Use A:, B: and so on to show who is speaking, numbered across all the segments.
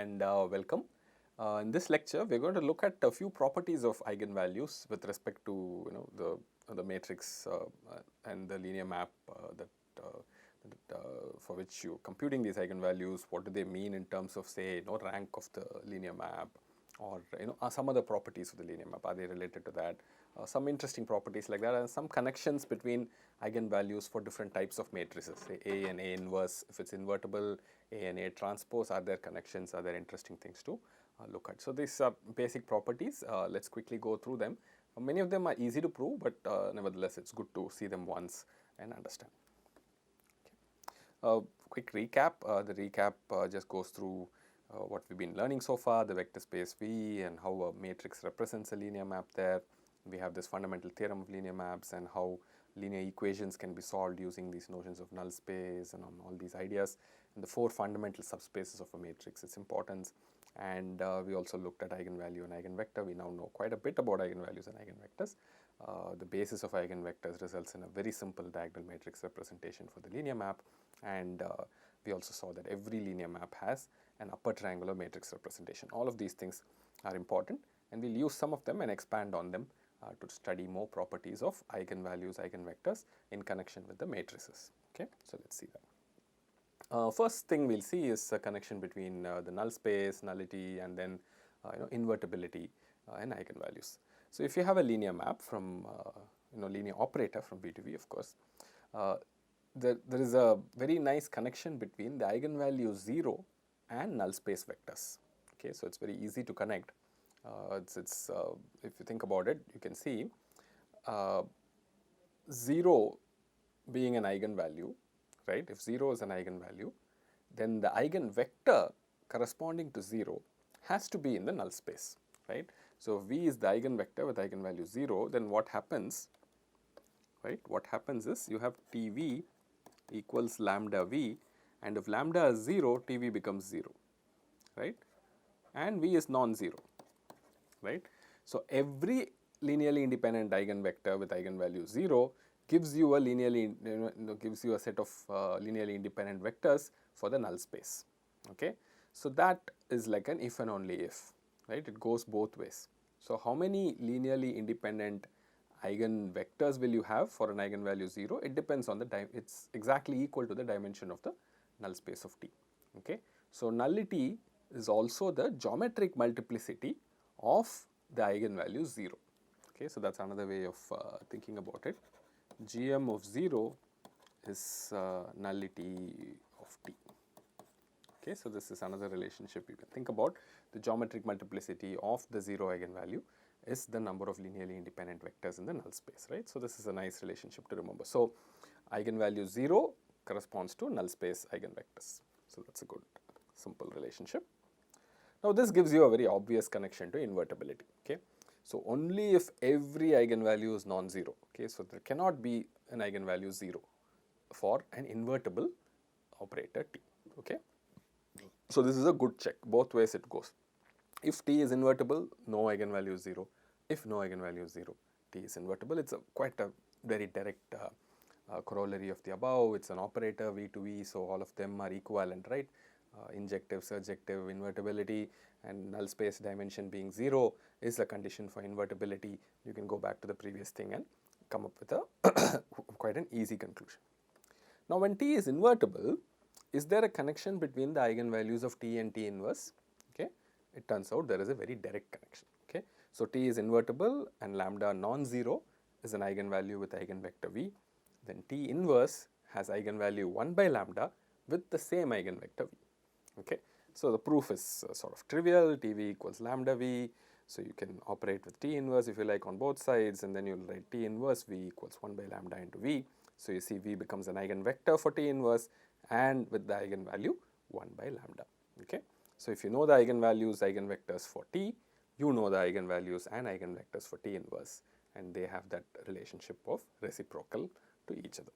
A: and welcome. In this lecture, we're going to look at a few properties of eigenvalues with respect to the matrix and the linear map for which you're computing these eigenvalues. What do they mean in terms of, say, rank of the linear map, or some other properties of the linear map? Are they related to that? Some interesting properties like that, and some connections between eigenvalues for different types of matrices, say A and A inverse. If it's invertible, A and A transpose, are there connections? Are there interesting things to look at? So these are basic properties. Let's quickly go through them. Many of them are easy to prove, but nevertheless, it's good to see them once and understand. Quick recap. The recap just goes through what we've been learning so far, the vector space V, and how a matrix represents a linear map there. We have this fundamental theorem of linear maps and how linear equations can be solved using these notions of null space and on all these ideas, and the four fundamental subspaces of a matrix, its importance. And we also looked at eigenvalue and eigenvector. We now know quite a bit about eigenvalues and eigenvectors. The basis of eigenvectors results in a very simple diagonal matrix representation for the linear map, and we also saw that every linear map has an upper triangular matrix representation. All of these things are important, and we'll use some of them and expand on them to study more properties of eigenvalues, eigenvectors in connection with the matrices. Okay, so let's see that. First thing we'll see is a connection between the null space, nullity, and then invertibility and eigenvalues. So if you have a linear map from linear operator from V to V, of course, there is a very nice connection between the eigenvalue 0 and null space vectors. Okay, so it's very easy to connect. If you think about it, you can see 0 being an eigenvalue, right? If 0 is an eigenvalue, then the eigenvector corresponding to 0 has to be in the null space, right? So if V is the eigenvector with eigenvalue 0, then what happens, right? What happens is you have TV equals lambda V, and if lambda is 0, TV becomes 0, right? And V is non-zero, right? So every linearly independent eigenvector with eigenvalue 0 gives you a gives you a set of linearly independent vectors for the null space. Okay, so that is like an if and only if, right? It goes both ways. So how many linearly independent eigenvectors will you have for an eigenvalue 0? It depends on the time. It's exactly equal to the dimension of the null space of T. Okay, so nullity is also the geometric multiplicity of the eigenvalue 0. Okay, so that's another way of thinking about it. GM of 0 is nullity of T. Okay, so this is another relationship you can think about. The geometric multiplicity of the 0 eigenvalue is the number of linearly independent vectors in the null space, right? So this is a nice relationship to remember. So eigenvalue 0 corresponds to null space eigenvectors. So that's a good simple relationship. Now this gives you a very obvious connection to invertibility. Okay, so only if every eigenvalue is non-zero. Okay, so there cannot be an eigenvalue 0 for an invertible operator T. Okay, so this is a good check. Both ways it goes. If T is invertible, no eigenvalue is 0. If no eigenvalue is 0, T is invertible. It's quite a very direct corollary of the above. It's an operator V to V, so all of them are equivalent, right? Injective, surjective, invertibility, and null space dimension being 0 is a condition for invertibility. You can go back to the previous thing and come up with a quite an easy conclusion. Now when T is invertible, is there a connection between the eigenvalues of T and T inverse? Okay, it turns out there is a very direct connection. Okay, so T is invertible and lambda non-zero is an eigenvalue with eigenvector V. Then T inverse has eigenvalue 1 by lambda with the same eigenvector V. Okay, so the proof is sort of trivial. TV equals lambda V, so you can operate with T inverse if you like on both sides, and then you'll write T inverse V equals 1 by lambda into V. So you see V becomes an eigenvector for T inverse and with the eigenvalue 1 by lambda. Okay, so if you know the eigenvalues, eigenvectors for T, you know the eigenvalues and eigenvectors for T inverse, and they have that relationship of reciprocal to each other.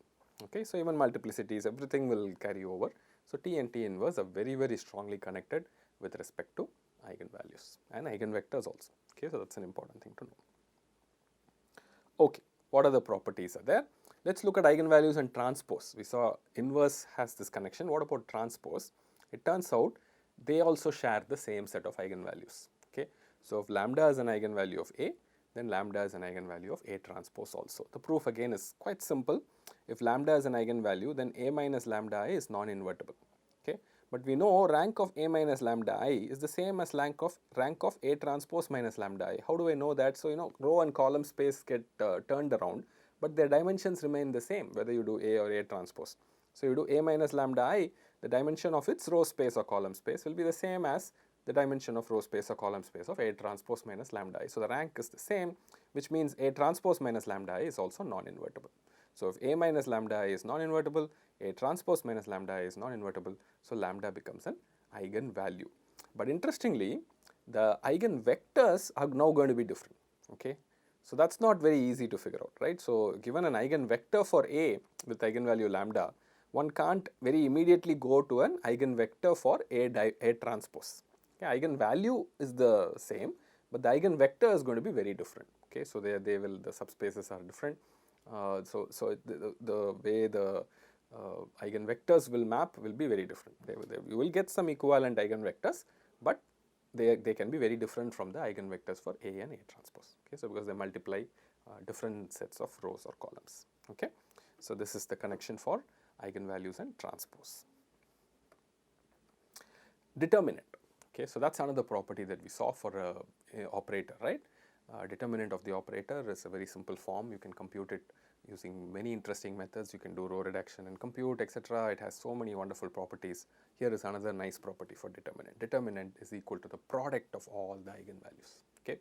A: Okay, so even multiplicities, everything will carry over. So T and T inverse are very, very strongly connected with respect to eigenvalues and eigenvectors also. Okay, so that's an important thing to know. Okay, what other properties are there? Let's look at eigenvalues and transpose. We saw inverse has this connection. What about transpose? It turns out they also share the same set of eigenvalues. Okay. So, if lambda is an eigenvalue of A, then lambda is an eigenvalue of A transpose also. The proof again is quite simple. If lambda is an eigenvalue, then A minus lambda I is non-invertible. Okay. But we know rank of A minus lambda I is the same as rank of A transpose minus lambda I. How do I know that? So, row and column space get turned around, but their dimensions remain the same whether you do A or A transpose. So, you do A minus lambda I, the dimension of its row space or column space will be the same as the dimension of row space or column space of A transpose minus lambda I. So, the rank is the same, which means A transpose minus lambda I is also non-invertible. So, if A minus lambda I is non-invertible, A transpose minus lambda I is non-invertible, so lambda becomes an eigenvalue. But interestingly, the eigenvectors are now going to be different. Okay. So, that is not very easy to figure out, right. So, given an eigenvector for A with eigenvalue lambda, one can't very immediately go to an eigenvector for A transpose. Okay. Eigenvalue is the same, but the eigenvector is going to be very different. Okay. So, the subspaces are different. So the way the eigenvectors will map will be very different. You will get some equivalent eigenvectors, but they can be very different from the eigenvectors for A and A transpose. Okay. So, because they multiply different sets of rows or columns. Okay. So, this is the connection for eigenvalues and transpose. Determinant. Okay. So, that is another property that we saw for a operator, right. Determinant of the operator is a very simple form. You can compute it using many interesting methods. You can do row reduction and compute, etc. It has so many wonderful properties. Here is another nice property for determinant. Determinant is equal to the product of all the eigenvalues. Okay.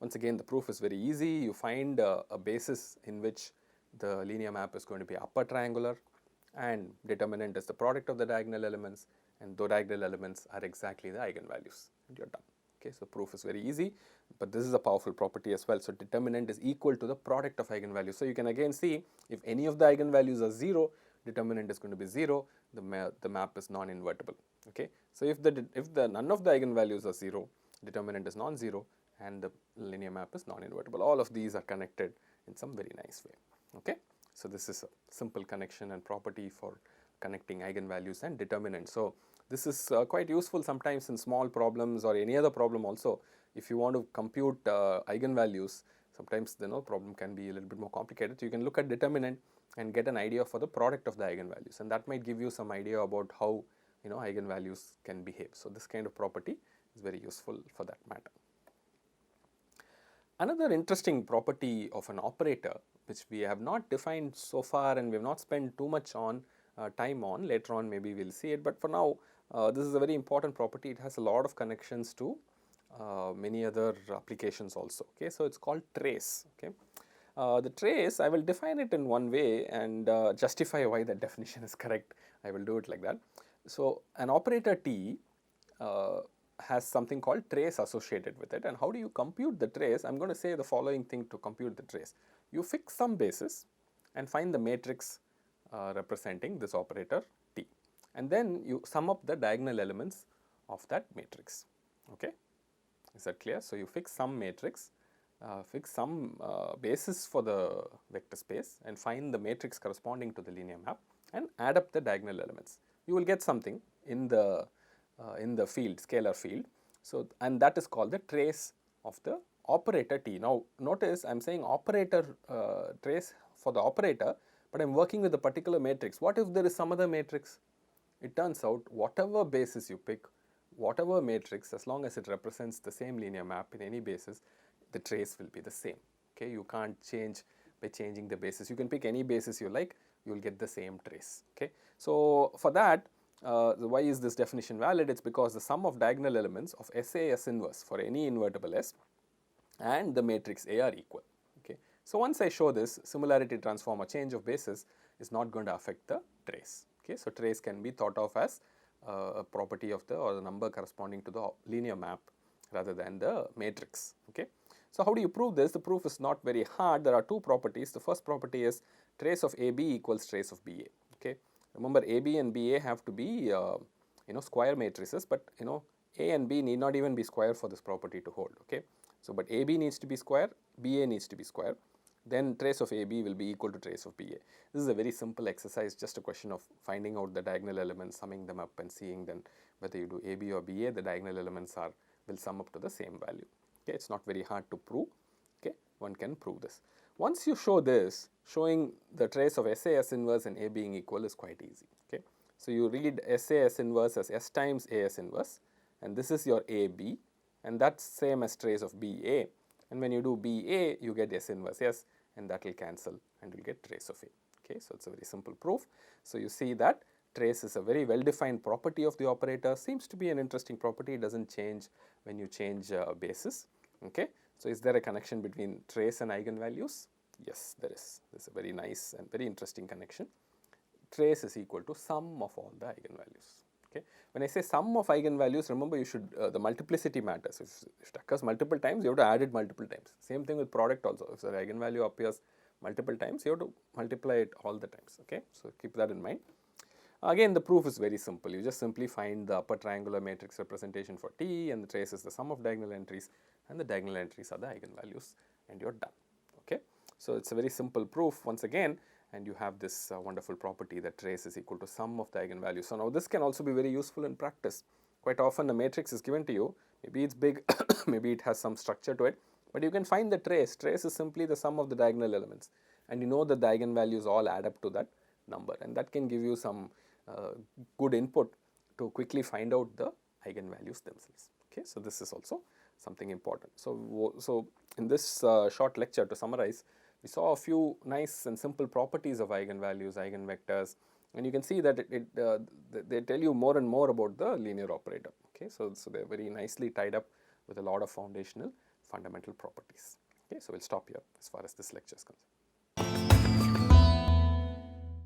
A: Once again, the proof is very easy. You find a basis in which the linear map is going to be upper triangular, and determinant is the product of the diagonal elements, and those diagonal elements are exactly the eigenvalues, and you are done. Okay, so proof is very easy, but this is a powerful property as well. So, determinant is equal to the product of eigenvalues. So, you can again see if any of the eigenvalues are 0, determinant is going to be 0, the map is non-invertible. Okay. So, if none of the eigenvalues are 0, determinant is non-zero and the linear map is non-invertible. All of these are connected in some very nice way. Okay. So, this is a simple connection and property for connecting eigenvalues and determinant. So, this is quite useful sometimes in small problems or any other problem also. If you want to compute eigenvalues, sometimes the problem can be a little bit more complicated. So, you can look at determinant and get an idea for the product of the eigenvalues, and that might give you some idea about how eigenvalues can behave. So, this kind of property is very useful for that matter. Another interesting property of an operator, which we have not defined so far and we have not spent too much on time on, later on maybe we will see it, but for now this is a very important property. It has a lot of connections to many other applications also. Okay. So, it is called trace. Okay. The trace, I will define it in one way and justify why that definition is correct. I will do it like that. So, an operator T has something called trace associated with it, and how do you compute the trace? I am going to say the following thing to compute the trace. You fix some basis and find the matrix representing this operator T, and then you sum up the diagonal elements of that matrix. Okay. Is that clear? So, you fix some matrix, fix some basis for the vector space and find the matrix corresponding to the linear map and add up the diagonal elements. You will get something in the field, scalar field. So, and that is called the trace of the operator T. Now, notice I am saying operator trace for the operator, but I am working with a particular matrix. What if there is some other matrix? It turns out whatever basis you pick, whatever matrix, as long as it represents the same linear map in any basis, the trace will be the same. Okay. You can't change by changing the basis. You can pick any basis you like, you will get the same trace. Okay. So, for that, why is this definition valid? It is because the sum of diagonal elements of SA S inverse for any invertible S and the matrix A are equal. Okay. So, once I show this, similarity transform or change of basis is not going to affect the trace. Okay. So, trace can be thought of as a property of the number corresponding to the linear map rather than the matrix. Okay. So, how do you prove this? The proof is not very hard. There are two properties. The first property is trace of AB equals trace of BA. Okay. Remember, AB and BA have to be square matrices, but A and B need not even be square for this property to hold. Okay. So, but AB needs to be square, BA needs to be square. then trace of AB will be equal to trace of BA. This is a very simple exercise, just a question of finding out the diagonal elements, summing them up and seeing then whether you do AB or BA, the diagonal elements will sum up to the same value. Okay, it's not very hard to prove. Okay, one can prove this. Once you show this, showing the trace of SA S inverse and A being equal is quite easy. Okay, so you read SA S inverse as S times A S inverse, and this is your AB, and that's same as trace of BA. And when you do BA, you get S inverse S, and that will cancel, and you'll get trace of A. Okay, so it's a very simple proof. So you see that trace is a very well defined property of the operator, seems to be an interesting property, it doesn't change when you change basis. Okay, so is there a connection between trace and eigenvalues? Yes, there is. This is a very nice and very interesting connection. Trace is equal to sum of all the eigenvalues. Okay. When I say sum of eigenvalues, remember you should, the multiplicity matters. If it occurs multiple times, you have to add it multiple times. Same thing with product also. If the eigenvalue appears multiple times, you have to multiply it all the times. Okay, so keep that in mind. Again, the proof is very simple. You just simply find the upper triangular matrix representation for T, and the trace is the sum of diagonal entries, and the diagonal entries are the eigenvalues, and you're done. Okay, so it's a very simple proof once again. And you have this wonderful property that trace is equal to sum of the eigenvalues. So now this can also be very useful in practice. Quite often a matrix is given to you, maybe it's big, maybe it has some structure to it, but you can find the trace. Trace is simply the sum of the diagonal elements, and you know that the eigenvalues all add up to that number, and that can give you some good input to quickly find out the eigenvalues themselves. Okay, so this is also something important. So in this short lecture, to summarize, we saw a few nice and simple properties of eigenvalues, eigenvectors, and you can see that they tell you more and more about the linear operator. Okay, so they are very nicely tied up with a lot of foundational fundamental properties. Okay, so we'll stop here as far as this lecture is concerned.